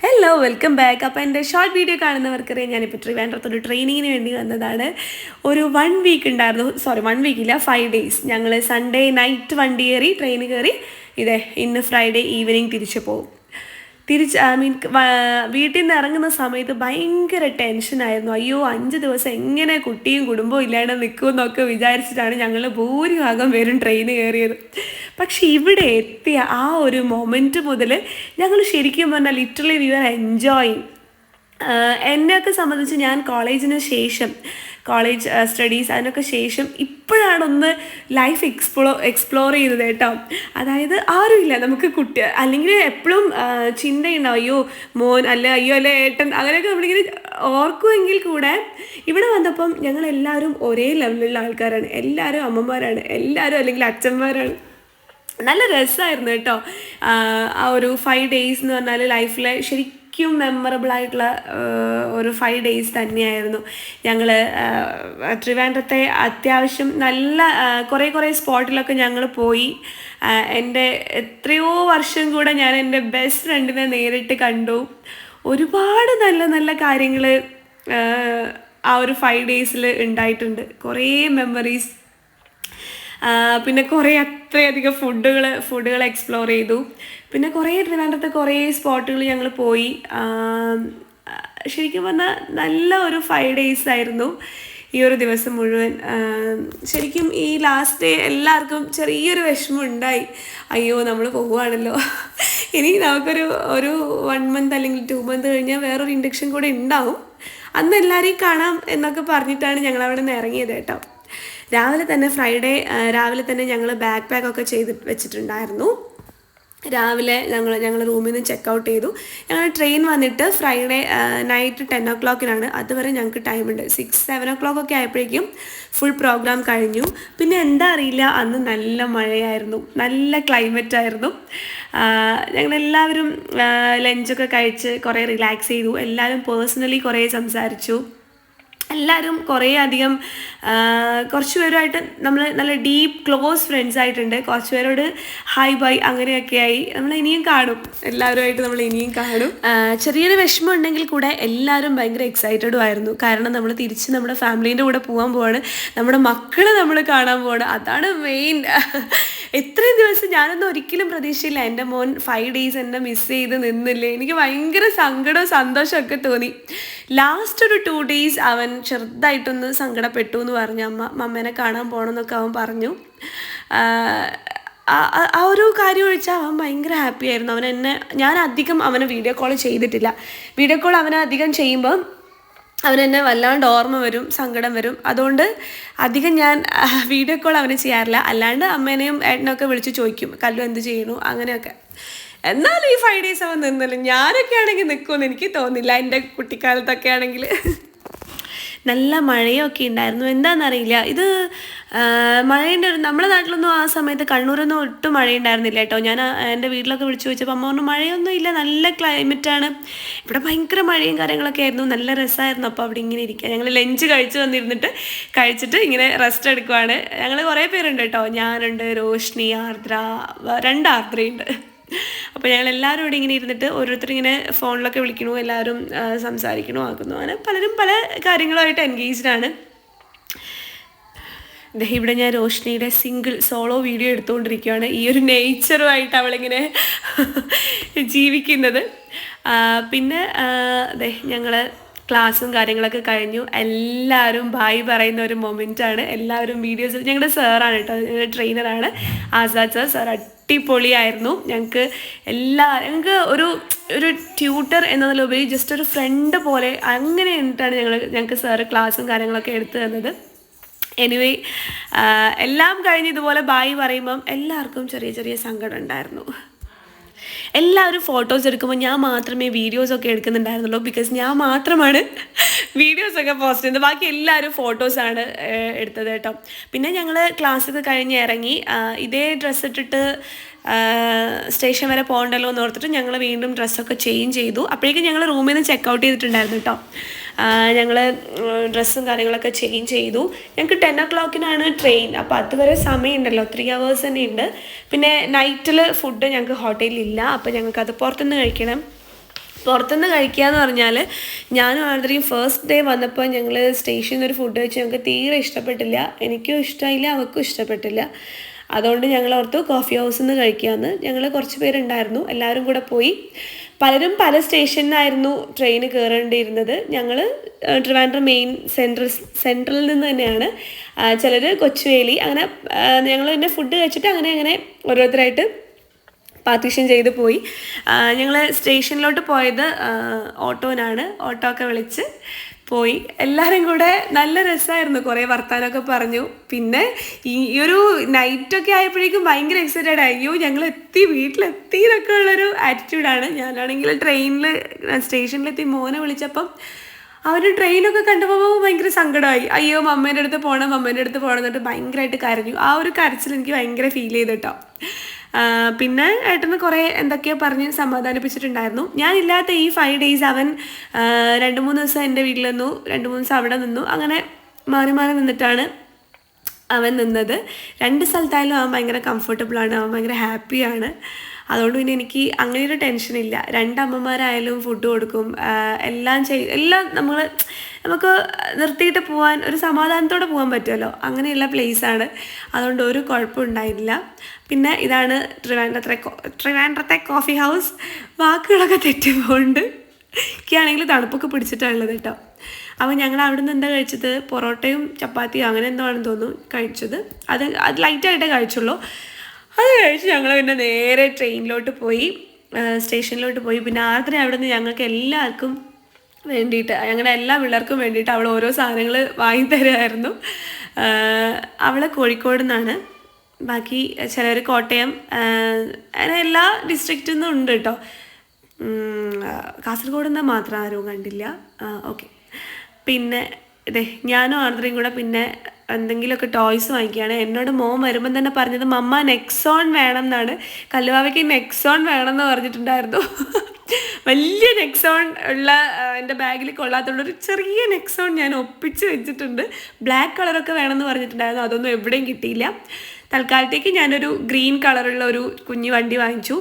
Hello welcome back. അപ്പോൾ എൻ്റെ short video കാണുന്നവർക്കറിയാം ഞാനിപ്പോൾ ട്രിവാൻഡ്രത്തൊരു ട്രെയിനിങ്ങിന് വേണ്ടി വന്നതാണ്. ഒരു 1 വീക്ക് ഉണ്ടായിരുന്നു, സോറി 1 വീക്കില്ല, 5 ഡേയ്സ്. ഞങ്ങൾ സൺഡേ നൈറ്റ് വണ്ടി കയറി, ട്രെയിൻ കയറി, ഇന്ന് ഫ്രൈഡേ ഈവനിങ് തിരിച്ചു പോകും. വീട്ടിൽ നിന്ന് ഇറങ്ങുന്ന സമയത്ത് ഭയങ്കര ടെൻഷനായിരുന്നു. അയ്യോ 5 ദിവസം എങ്ങനെ കുട്ടിയും കുടുംബവും ഇല്ലാണ്ട് നിൽക്കുമെന്നൊക്കെ വിചാരിച്ചിട്ടാണ് ഞങ്ങൾ ഭൂരിഭാഗം പേരും ട്രെയിൻ കയറിയത്. പക്ഷെ ഇവിടെ എത്തിയ ആ ഒരു മൊമെൻറ്റ് മുതൽ ഞങ്ങൾ ശരിക്കും പറഞ്ഞാൽ ലിറ്ററലി വി ആർ എൻജോയിങ്. എന്നെയൊക്കെ സംബന്ധിച്ച് ഞാൻ കോളേജ് സ്റ്റഡീസ് അതിനൊക്കെ ശേഷം ഇപ്പോഴാണൊന്ന് ലൈഫ് എക്സ്പ്ലോർ ചെയ്തത് കേട്ടോ. അതായത് ആരുമില്ല നമുക്ക് കുട്ടി, അല്ലെങ്കിൽ എപ്പോഴും ചിന്തയുണ്ടാവും അയ്യോ മോൻ അല്ലെ ഏട്ടൻ, അങ്ങനെയൊക്കെ നമ്മളിങ്ങനെ ഓർക്കുമെങ്കിൽ കൂടെ ഇവിടെ വന്നപ്പം ഞങ്ങളെല്ലാവരും ഒരേ ലെവലിലുള്ള ആൾക്കാരാണ്. എല്ലാവരും അമ്മമാരാണ്, എല്ലാവരും അല്ലെങ്കിൽ അച്ഛന്മാരാണ്. നല്ല രസമായിരുന്നു കേട്ടോ. ആ ഒരു 5 ഡേയ്സ് എന്ന് പറഞ്ഞാൽ ലൈഫിലെ ശരിക്കും മെമ്മറബിൾ ആയിട്ടുള്ള ഒരു 5 ഡേയ്സ് തന്നെയായിരുന്നു. ഞങ്ങൾ ട്രിവാൻഡ്രത്തെ അത്യാവശ്യം നല്ല കുറേ സ്പോട്ടിലൊക്കെ ഞങ്ങൾ പോയി. എൻ്റെ എത്രയോ വർഷം കൂടെ ഞാൻ എൻ്റെ ബെസ്റ്റ് ഫ്രണ്ടിനെ നേരിട്ട് കണ്ടു. ഒരുപാട് നല്ല നല്ല കാര്യങ്ങൾ ആ ഒരു 5 ഡേയ്സിൽ ഉണ്ടായിട്ടുണ്ട്. കുറേ മെമ്മറീസ്, പിന്നെ കുറേ അത്രയധികം ഫുഡുകൾ എക്സ്പ്ലോർ ചെയ്തു. പിന്നെ കുറേ ട്രിവാൻഡ്രത്തെ കുറേ സ്പോട്ടുകൾ ഞങ്ങൾ പോയി. ശരിക്കും പറഞ്ഞാൽ നല്ല ഒരു 5 ഡേയ്സ് ആയിരുന്നു ഈ ഒരു ദിവസം മുഴുവൻ. ശരിക്കും ഈ ലാസ്റ്റ് ഡേ എല്ലാവർക്കും ചെറിയൊരു വിഷമം ഉണ്ടായി. അയ്യോ നമ്മൾ പോവുകയാണല്ലോ, ഇനി നമുക്കൊരു 1 മന്ത് അല്ലെങ്കിൽ 2 മന്ത് കഴിഞ്ഞാൽ വേറൊരു ഇൻഡക്ഷൻ കൂടെ ഉണ്ടാവും, അന്ന് എല്ലാവരെയും കാണാം എന്നൊക്കെ പറഞ്ഞിട്ടാണ് ഞങ്ങളവിടെ നിന്ന് ഇറങ്ങിയത് കേട്ടോ. രാവിലെ തന്നെ ഞങ്ങൾ ബാക്ക് പാക്കൊക്കെ ചെയ്ത് വെച്ചിട്ടുണ്ടായിരുന്നു. രാവിലെ ഞങ്ങൾ റൂമിൽ നിന്ന് ചെക്കൗട്ട് ചെയ്തു. ഞങ്ങൾ ട്രെയിൻ വന്നിട്ട് ഫ്രൈഡേ നൈറ്റ് 10 o'clock അതുവരെ ഞങ്ങൾക്ക് ടൈമുണ്ട്. 6-7 o'clock ഒക്കെ ആയപ്പോഴേക്കും ഫുൾ പ്രോഗ്രാം കഴിഞ്ഞു. പിന്നെ എന്താ അറിയില്ല, അന്ന് നല്ല മഴയായിരുന്നു, നല്ല ക്ലൈമറ്റ് ആയിരുന്നു. ഞങ്ങളെല്ലാവരും ലഞ്ചൊക്കെ കഴിച്ച് കുറേ റിലാക്സ് ചെയ്തു. എല്ലാവരും പേഴ്സണലി കുറേ സംസാരിച്ചു. എല്ലാവരും കുറേ അധികം കുറച്ച് പേരുമായിട്ട് നമ്മൾ നല്ല ഡീപ്പ് ക്ലോസ് ഫ്രണ്ട്സ് ആയിട്ടുണ്ട്. കുറച്ച് പേരോട് ഹായ് ബൈ അങ്ങനെയൊക്കെ ആയി. നമ്മൾ ഇനിയും കാണും, എല്ലാവരുമായിട്ട് നമ്മൾ ഇനിയും കാണും. ചെറിയൊരു വിഷമം ഉണ്ടെങ്കിൽ കൂടെ എല്ലാവരും ഭയങ്കര എക്സൈറ്റഡും ആയിരുന്നു. കാരണം നമ്മൾ തിരിച്ച് നമ്മുടെ ഫാമിലീൻ്റെ കൂടെ പോകാൻ പോവാണ്, നമ്മുടെ മക്കളെ നമ്മൾ കാണാൻ പോവാണ്. അതാണ് മെയിൻ. എത്രയും ദിവസം ഞാനൊന്നും ഒരിക്കലും പ്രതീക്ഷയില്ല എൻ്റെ മോൻ 5 ഡേയ്സ് എന്നെ മിസ് ചെയ്ത് നിന്നില്ലേ. എനിക്ക് ഭയങ്കര സങ്കടവും സന്തോഷമൊക്കെ തോന്നി. ലാസ്റ്റ് ഒരു 2 ഡേയ്സ് അവൻ ചെറുതായിട്ടൊന്ന് സങ്കടപ്പെട്ടു എന്ന് പറഞ്ഞു. അമ്മേനെ കാണാൻ പോകണമെന്നൊക്കെ അവൻ പറഞ്ഞു. ആ ഒരു കാര്യം ഒഴിച്ചാൽ അവൻ ഭയങ്കര ഹാപ്പി ആയിരുന്നു. ഞാൻ അധികം അവനെ വീഡിയോ കോൾ ചെയ്തിട്ടില്ല. വീഡിയോ കോൾ അവനെ അധികം ചെയ്യുമ്പോൾ അവനെന്നെ വല്ലാണ്ട് ഓർമ്മ വരും, സങ്കടം വരും. അതുകൊണ്ട് അധികം ഞാൻ വീഡിയോ കോൾ അവന് ചെയ്യാറില്ല. അല്ലാണ്ട് അമ്മേനെയും ഏട്ടനെയൊക്കെ വിളിച്ച് ചോദിക്കും കല്ലു എന്ത് ചെയ്യണു അങ്ങനെയൊക്കെ. എന്നാലും ഈ 5 ഡേയ്സ് അവൻ നിന്നല്ലോ. ഞാനൊക്കെ ആണെങ്കിൽ നിൽക്കുമെന്ന് എനിക്ക് തോന്നില്ല. എൻ്റെ കുട്ടിക്കാലത്തൊക്കെ ആണെങ്കിൽ നല്ല മഴയൊക്കെ ഉണ്ടായിരുന്നു. എന്താണെന്നറിയില്ല, ഇത് മഴേൻ്റെ നമ്മുടെ നാട്ടിലൊന്നും ആ സമയത്ത് കണ്ണൂരൊന്നും ഒട്ടും മഴയുണ്ടായിരുന്നില്ല കേട്ടോ. ഞാൻ എൻ്റെ വീട്ടിലൊക്കെ വിളിച്ചു ചോദിച്ചപ്പോൾ അമ്മ പറഞ്ഞു മഴയൊന്നും ഇല്ല, നല്ല ക്ലൈമറ്റാണ്. ഇവിടെ ഭയങ്കര മഴയും കാര്യങ്ങളൊക്കെ ആയിരുന്നു, നല്ല രസമായിരുന്നു. അപ്പോൾ അവിടെ ഇങ്ങനെ ഇരിക്കുക. ഞങ്ങൾ ലഞ്ച് കഴിച്ചിട്ട് ഇങ്ങനെ റെസ്റ്റ് എടുക്കുവാണ്. ഞങ്ങൾ കുറേ പേരുണ്ട് കേട്ടോ. ഞാനുണ്ട്, റോഷ്നി, ആർദ്ര, 2 ആർദ്രയുണ്ട്. അപ്പോൾ ഞങ്ങൾ എല്ലാവരും ഇവിടെ ഇങ്ങനെ ഇരുന്നിട്ട് ഓരോരുത്തരിങ്ങനെ ഫോണിലൊക്കെ വിളിക്കണു, എല്ലാവരും സംസാരിക്കണു ആക്കുന്നു. അങ്ങനെ പലരും പല കാര്യങ്ങളുമായിട്ട് എൻഗേജ്ഡാണ്. ഇവിടെ ഞാൻ റോഷ്നിയുടെ സോളോ വീഡിയോ എടുത്തുകൊണ്ടിരിക്കുകയാണ്. ഈ ഒരു നേച്ചറുമായിട്ട് അവളിങ്ങനെ ജീവിക്കുന്നത്. പിന്നെ ഞങ്ങൾ ക്ലാസ്സും കാര്യങ്ങളൊക്കെ കഴിഞ്ഞു. എല്ലാവരും ബായ് പറയുന്ന ഒരു മൊമെൻ്റാണ്. എല്ലാവരും വീഡിയോസ്, ഞങ്ങളുടെ സാറാണ് കേട്ടോ, ട്രെയിനറാണ് ആസാദ് സാർ. അടിപൊളിയായിരുന്നു. ഞങ്ങൾക്ക് ഒരു ട്യൂട്ടർ എന്നതിലുപരി ജസ്റ്റ് ഒരു ഫ്രണ്ട് പോലെ അങ്ങനെ ഞങ്ങൾക്ക് സാറ് ക്ലാസ്സും കാര്യങ്ങളൊക്കെ എടുത്തു തന്നത്. എനിവേ എല്ലാം കഴിഞ്ഞ് ഇതുപോലെ ബായ് പറയുമ്പം എല്ലാവർക്കും ചെറിയ ചെറിയ സങ്കടം ഉണ്ടായിരുന്നു. എല്ലാവരും ഫോട്ടോസ് എടുക്കുമ്പോൾ ഞാൻ മാത്രമേ വീഡിയോസൊക്കെ എടുക്കുന്നുണ്ടായിരുന്നുള്ളൂ. ബിക്കോസ് ഞാൻ മാത്രമാണ് വീഡിയോസൊക്കെ പോസ്റ്റ് ചെയ്യുന്നത്, ബാക്കി എല്ലാവരും ഫോട്ടോസാണ് എടുത്തത് കേട്ടോ. പിന്നെ ഞങ്ങൾ ക്ലാസ്സൊക്കെ കഴിഞ്ഞ് ഇറങ്ങി. ഇതേ ഡ്രസ്സ് ഇട്ടിട്ട് സ്റ്റേഷൻ വരെ പോകണ്ടല്ലോ എന്ന് ഓർത്തിട്ട് ഞങ്ങൾ വീണ്ടും ഡ്രസ്സൊക്കെ ചേഞ്ച് ചെയ്തു. അപ്പോഴേക്കും ഞങ്ങൾ റൂമിൽ നിന്ന് ചെക്കൗട്ട് ചെയ്തിട്ടുണ്ടായിരുന്നു കേട്ടോ. ഞങ്ങൾ ഡ്രസ്സും കാര്യങ്ങളൊക്കെ ചേഞ്ച് ചെയ്തു. ഞങ്ങൾക്ക് 10 o'clock ട്രെയിൻ. അപ്പോൾ അതുവരെ സമയമുണ്ടല്ലോ, 3 hours തന്നെ ഉണ്ട്. പിന്നെ നൈറ്റിൽ ഫുഡ് ഞങ്ങൾക്ക് ഹോട്ടലിലില്ല, അപ്പോൾ ഞങ്ങൾക്കത് പുറത്തുനിന്ന് കഴിക്കണം. പുറത്തുനിന്ന് കഴിക്കുക എന്ന് പറഞ്ഞാൽ ഞാനും ആദ്യം ഫസ്റ്റ് ഡേ വന്നപ്പോൾ ഞങ്ങൾ സ്റ്റേഷനിൽ ഒരു ഫുഡ് കഴിച്ച് ഞങ്ങൾക്ക് തീരെ ഇഷ്ടപ്പെട്ടില്ല. എനിക്കും ഇഷ്ടമായില്ല, അവൾക്കും ഇഷ്ടപ്പെട്ടില്ല. അതുകൊണ്ട് ഞങ്ങൾ ഓർത്തു കോഫി ഹൗസിൽ നിന്ന് കഴിക്കാമെന്ന്. ഞങ്ങൾ കുറച്ച് പേരുണ്ടായിരുന്നു, എല്ലാവരും കൂടെ പോയി. പലരും പല സ്റ്റേഷനിലായിരുന്നു ട്രെയിൻ കയറേണ്ടിയിരുന്നത്. ഞങ്ങൾ ട്രിവാൻഡ്രം മെയിൻ സെൻട്രലിൽ നിന്ന് തന്നെയാണ്. ചിലർ കൊച്ചുവേലി, അങ്ങനെ ഞങ്ങൾ തന്നെ ഫുഡ് കഴിച്ചിട്ട് അങ്ങനെ ഓരോരുത്തരായിട്ട് പാർട്ടീഷൻ ചെയ്ത് പോയി. ഞങ്ങൾ സ്റ്റേഷനിലോട്ട് പോയത് ഓട്ടോനാണ്. ഓട്ടോ ഒക്കെ വിളിച്ച് പോയി. എല്ലാവരും കൂടെ നല്ല രസമായിരുന്നു, കുറേ വർത്താനമൊക്കെ പറഞ്ഞു. പിന്നെ ഈ ഒരു നൈറ്റൊക്കെ ആയപ്പോഴേക്കും ഭയങ്കര എക്സൈറ്റഡ് ആയി. അയ്യോ ഞങ്ങൾ വീട്ടിലെത്തി എന്നൊക്കെ ഉള്ളൊരു ആറ്റിറ്റ്യൂഡാണ്. ഞാനാണെങ്കിൽ ട്രെയിനിൽ സ്റ്റേഷനിലെത്തി മോനെ വിളിച്ചപ്പം അവർ ട്രെയിനൊക്കെ കണ്ടപ്പോൾ ഭയങ്കര സങ്കടമായി. അയ്യോ മമ്മേൻ്റെ അടുത്ത് പോകണം എന്നിട്ട് ഭയങ്കരമായിട്ട് കരഞ്ഞു. ആ ഒരു കരച്ചിൽ എനിക്ക് ഭയങ്കര ഫീൽ ചെയ്ത് കേട്ടോ. പിന്നെ ഏട്ടന് കുറേ എന്തൊക്കെയോ പറഞ്ഞ് സമാധാനിപ്പിച്ചിട്ടുണ്ടായിരുന്നു. ഞാനില്ലാത്ത ഈ 5 days അവൻ 2-3 ദിവസം എൻ്റെ വീട്ടിൽ നിന്നു, 2-3 ദിവസം അവിടെ നിന്നു. അങ്ങനെ മാറി നിന്നിട്ടാണ് അവൻ നിന്നത്. 2 സ്ഥലത്തായാലും അവൻ ഭയങ്കര കംഫർട്ടബിളാണ്, അവൻ ഭയങ്കര ഹാപ്പിയാണ്. അതുകൊണ്ട് പിന്നെ എനിക്ക് അങ്ങനെ ഒരു ടെൻഷനില്ല. 2 അമ്മമാരായാലും ഫുഡ് കൊടുക്കും, എല്ലാം നമുക്ക് നിർത്തിയിട്ട് പോകാൻ ഒരു സമാധാനത്തോടെ പോകാൻ പറ്റുമല്ലോ, അങ്ങനെയുള്ള പ്ലേസാണ്. അതുകൊണ്ട് ഒരു കുഴപ്പം ഉണ്ടായില്ല. പിന്നെ ഇതാണ് ട്രിവാൻഡ്രത്തെ കോഫി ഹൗസ്. വാക്കുകളൊക്കെ തെറ്റിപ്പോണ്ട്. എനിക്കാണെങ്കിൽ തണുപ്പൊക്കെ പിടിച്ചിട്ടുള്ളത് കേട്ടോ. അപ്പോൾ ഞങ്ങൾ അവിടെ നിന്ന് എന്താ കഴിച്ചത്, പൊറോട്ടയും ചപ്പാത്തിയും അങ്ങനെ എന്തോ ആണെന്ന് തോന്നുന്നു കഴിച്ചത്. അത് ലൈറ്റായിട്ടേ കഴിച്ചുള്ളൂ. അത് കഴിച്ച് ഞങ്ങൾ പിന്നെ നേരെ ട്രെയിനിലോട്ട് പോയി, സ്റ്റേഷനിലോട്ട് പോയി. പിന്നെ ആർദ്ര അവിടെ നിന്ന് ഞങ്ങൾക്ക് എല്ലാവർക്കും വേണ്ടിയിട്ട്, ഞങ്ങളുടെ എല്ലാ പിള്ളേർക്കും വേണ്ടിയിട്ട് അവൾ ഓരോ സാധനങ്ങൾ വാങ്ങിത്തരുമായിരുന്നു. അവൾ കോഴിക്കോട് നിന്നാണ്, ബാക്കി ചിലർ കോട്ടയം, അങ്ങനെ എല്ലാ ഡിസ്ട്രിക്റ്റിൽ നിന്നും ഉണ്ട് കേട്ടോ. കാസർഗോഡ് നിന്ന് മാത്രം ആരും കണ്ടില്ല. ഓക്കെ. പിന്നെ ഇതേ ഞാനും ആർദ്രയും കൂടെ പിന്നെ എന്തെങ്കിലുമൊക്കെ ടോയ്സ് വാങ്ങിക്കുകയാണ്. എന്നോട് മോൻ വരുമ്പം തന്നെ പറഞ്ഞത് മമ്മ നെക്സോൺ വേണം എന്നാണ്. കല്ലുവാവയ്ക്ക് നെക്സോൺ വേണം എന്ന് പറഞ്ഞിട്ടുണ്ടായിരുന്നു. വലിയ നെക്സോൺ ഉള്ള എൻ്റെ ബാഗിൽ കൊള്ളാത്തുള്ളൊരു ചെറിയ നെക്സോൺ ഞാൻ ഒപ്പിച്ച് വെച്ചിട്ടുണ്ട്. ബ്ലാക്ക് കളറൊക്കെ വേണമെന്ന് പറഞ്ഞിട്ടുണ്ടായിരുന്നു, അതൊന്നും എവിടെയും കിട്ടിയില്ല. തൽക്കാലത്തേക്ക് ഞാനൊരു ഗ്രീൻ കളറുള്ള ഒരു കുഞ്ഞു വണ്ടി വാങ്ങിച്ചു.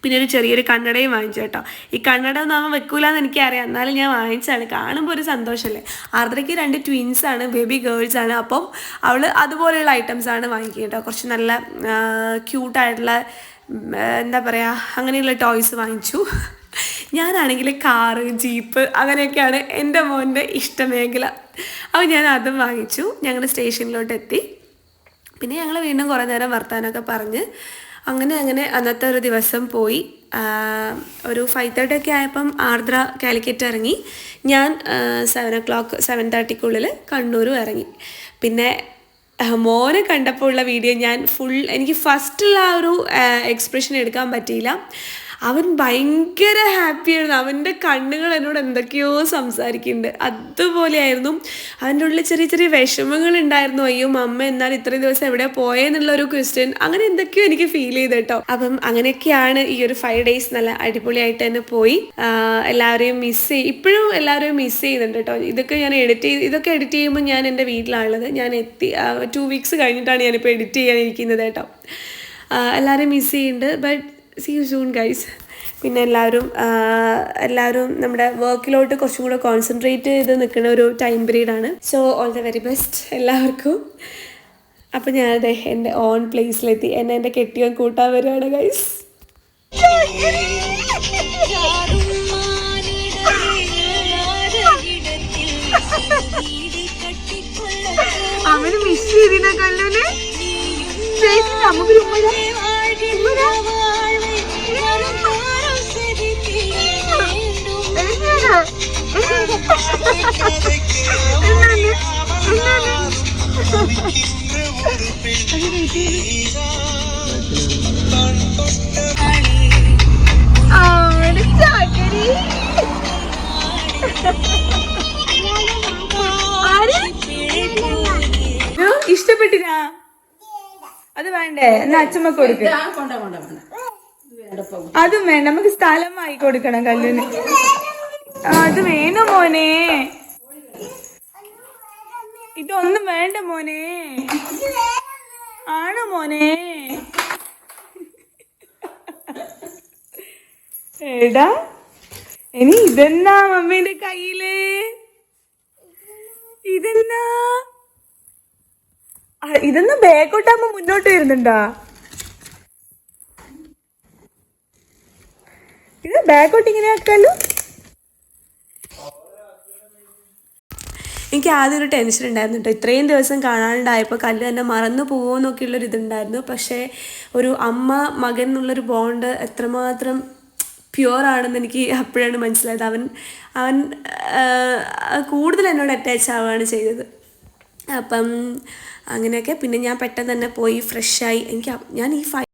പിന്നെ ഒരു ചെറിയൊരു കണ്ണടയും വാങ്ങിച്ചു കേട്ടോ. ഈ കണ്ണട ഒന്നും അവൻ വെക്കൂലെന്ന് എനിക്കറിയാം, എന്നാലും ഞാൻ വാങ്ങിച്ചാണ്. കാണുമ്പോൾ ഒരു സന്തോഷമല്ലേ. ആർദ്രയ്ക്ക് 2 ട്വിൻസാണ്, ബേബി ഗേൾസാണ്. അപ്പം അവൾ അതുപോലെയുള്ള ഐറ്റംസാണ് വാങ്ങിക്കുക കേട്ടോ. കുറച്ച് നല്ല ക്യൂട്ടായിട്ടുള്ള എന്താ പറയുക, അങ്ങനെയുള്ള ടോയ്സ് വാങ്ങിച്ചു. ഞാനാണെങ്കിൽ കാറ്, ജീപ്പ് അങ്ങനെയൊക്കെയാണ് എൻ്റെ മോൻ്റെ ഇഷ്ടമേഖല. അപ്പോൾ ഞാൻ അതും വാങ്ങിച്ചു. ഞങ്ങൾ സ്റ്റേഷനിലോട്ട് എത്തി. പിന്നെ ഞങ്ങൾ വീണ്ടും കുറേ നേരം വർത്താനമൊക്കെ പറഞ്ഞ് അങ്ങനെ അന്നത്തെ ഒരു ദിവസം പോയി. ഒരു 5:30 ഒക്കെ ആയപ്പം ആർദ്ര കാലിക്കറ്റ് ഇറങ്ങി. ഞാൻ 7:30 കണ്ണൂരും ഇറങ്ങി. പിന്നെ മോനെ കണ്ടപ്പോൾ ഉള്ള വീഡിയോ എനിക്ക് ഫസ്റ്റുള്ള ആ ഒരു എക്സ്പ്രഷൻ എടുക്കാൻ പറ്റിയില്ല. അവൻ ഭയങ്കര ഹാപ്പിയായിരുന്നു. അവൻ്റെ കണ്ണുകൾ എന്നോട് എന്തൊക്കെയോ സംസാരിക്കുന്നുണ്ട്. അതുപോലെയായിരുന്നു. അവൻ്റെ ഉള്ളിൽ ചെറിയ വിഷമങ്ങളുണ്ടായിരുന്നു. അയ്യോ മമ്മ എന്നാൽ ഇത്രയും ദിവസം എവിടെ പോയെന്നുള്ളൊരു ക്വസ്റ്റ്യൻ, അങ്ങനെ എന്തൊക്കെയോ എനിക്ക് ഫീൽ ചെയ്ത് കേട്ടോ. അപ്പം അങ്ങനെയൊക്കെയാണ് ഈ ഒരു 5 days നല്ല അടിപൊളിയായിട്ട് തന്നെ പോയി. എല്ലാവരെയും ഇപ്പോഴും എല്ലാവരെയും മിസ് ചെയ്യുന്നുണ്ട് കേട്ടോ. ഇതൊക്കെ എഡിറ്റ് ചെയ്യുമ്പോൾ ഞാൻ എൻ്റെ വീട്ടിലാണുള്ളത്. ഞാൻ 2 weeks കഴിഞ്ഞിട്ടാണ് ഞാനിപ്പോൾ എഡിറ്റ് ചെയ്യാനിരിക്കുന്നത് കേട്ടോ. എല്ലാവരെയും മിസ് ചെയ്യുന്നുണ്ട്. But see you soon guys. പിന്നെ എല്ലാവരും നമ്മുടെ വർക്കിലോട്ട് കുറച്ചും കൂടെ കോൺസെൻട്രേറ്റ് ചെയ്ത് നിൽക്കുന്ന ഒരു ടൈം പീരീഡാണ്. So all the very best എല്ലാവർക്കും. അപ്പോൾ ഞാനത് എൻ്റെ ഓൺ പ്ലേസിലെത്തി. എൻ്റെ കെട്ടിയോൻ കൂട്ടാൻ വരികയാണ് ഗൈസ്. അവന് മിസ് ചെയ്തിന കണ്ണനെ നമുക്ക് ഇഷ്ടപ്പെട്ടില്ല. അത് വേണ്ടേ? എന്നാ അച്ഛമ്മ കൊടുക്ക. അതും വേണ്ട, നമുക്ക് സ്ഥലം വാങ്ങി കൊടുക്കണം കല്ലിന്. അത് വേണോ മോനെ? ഇതൊന്നും വേണ്ട മോനെ. ആണോ മോനെ? എടാ ഇനി ഇതെന്നാ മമ്മീന്റെ കയ്യില്? ഇതെന്നാ? ഇതെന്നാ ബാക്കോട്ടാകുമ്പോ മുന്നോട്ട് വരുന്നുണ്ടാ? ഇത് ബാക്കോട്ട് ഇങ്ങനെ ആക്കാലോ. എനിക്ക് ആദ്യം ഒരു ടെൻഷൻ ഉണ്ടായിരുന്നു കേട്ടോ, ഇത്രയും ദിവസം കാണാണ്ടായപ്പോൾ കല്ല് തന്നെ മറന്നു പോകുമോന്നൊക്കെയുള്ളൊരു ഇതുണ്ടായിരുന്നു. പക്ഷേ ഒരു അമ്മ മകൻ എന്നുള്ളൊരു ബോണ്ട് എത്രമാത്രം പ്യുവറാണെന്ന് എനിക്ക് അപ്പോഴാണ് മനസ്സിലായത്. അവൻ അവൻ കൂടുതൽ എന്നോട് അറ്റാച്ച് ആവുകയാണ് ചെയ്തത്. അപ്പം അങ്ങനെയൊക്കെ പിന്നെ ഞാൻ പെട്ടെന്ന് തന്നെ പോയി ഫ്രഷായി. ഞാൻ ഈ